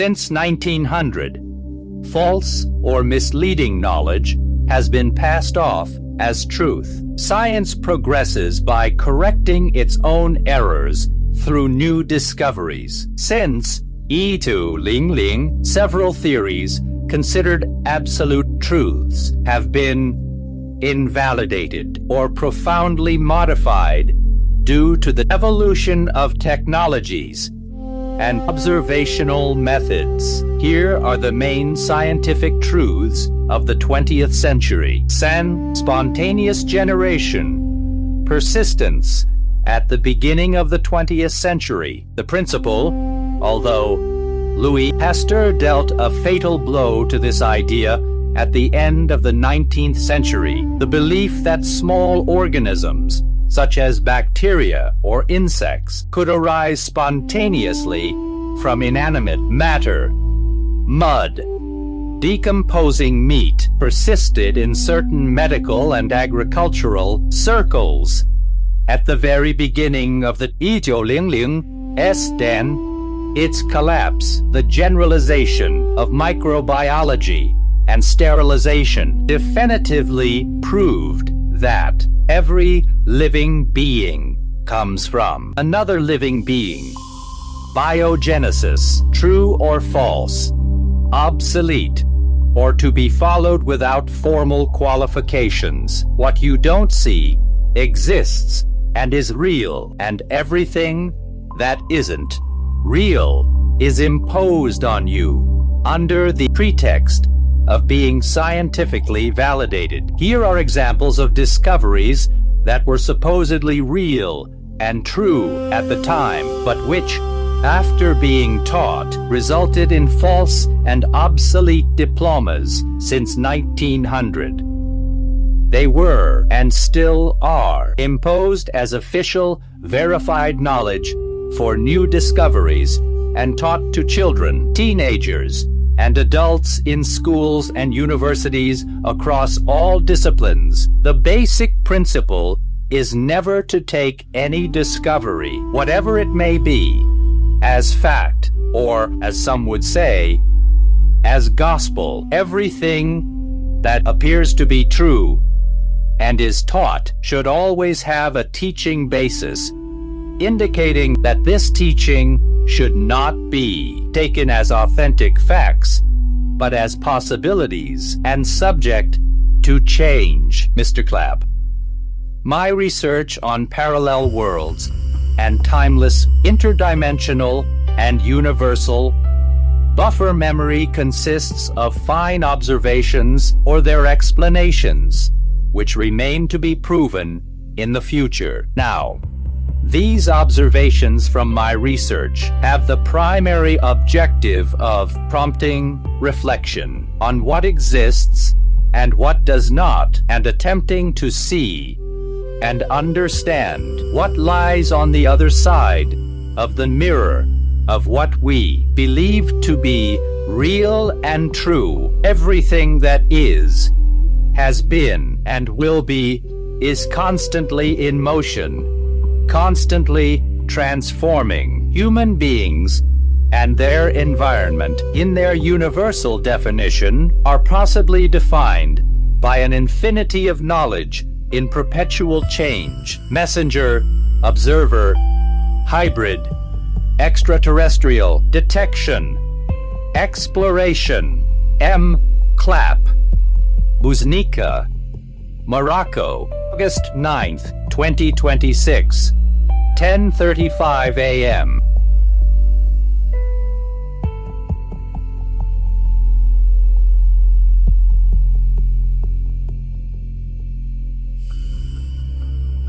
Since 1900, false or misleading knowledge has been passed off as truth. Science progresses by correcting its own errors through new discoveries. Since 2000, several theories considered absolute truths have been invalidated or profoundly modified due to the evolution of technologies and observational methods. Here are the main scientific truths of the 20th century. Spontaneous generation. Persistence at the beginning of the 20th century. The principle, although Louis Pasteur dealt a fatal blow to this idea at the end of the 19th century, the belief that small organisms, such as bacteria or insects, could arise spontaneously from inanimate matter, mud, decomposing meat, persisted in certain medical and agricultural circles. At the very beginning of the 1900s, then, its collapse, the generalization of microbiology and sterilization, definitively proved that every living being comes from another living being. Biogenesis, true or false, obsolete, or to be followed without formal qualifications. What you don't see exists and is real, and everything that isn't real is imposed on you under the pretext of being scientifically validated. Here are examples of discoveries that were supposedly real and true at the time, but which, after being taught, resulted in false and obsolete diplomas since 1900. They were, and still are, imposed as official, verified knowledge for new discoveries and taught to children, teenagers, and adults in schools and universities across all disciplines. The basic principle is never to take any discovery, whatever it may be, as fact, or, as some would say, as gospel. Everything that appears to be true and is taught should always have a teaching basis, indicating that this teaching should not be taken as authentic facts, but as possibilities and subject to change. M.CLAP. My research on parallel worlds and timeless, interdimensional, and universal buffer memory consists of fine observations or their explanations, which remain to be proven in the future. Now, these observations from my research have the primary objective of prompting reflection on what exists and what does not, and attempting to see and understand what lies on the other side of the mirror of what we believe to be real and true. Everything that is, has been, and will be is constantly in motion, constantly transforming. Human beings and their environment, in their universal definition, are possibly defined by an infinity of knowledge in perpetual change. Messenger, observer, hybrid, extraterrestrial, detection, exploration. M.CLAP. Buznica, Morocco, August 9th, 2026, 10:35 a.m.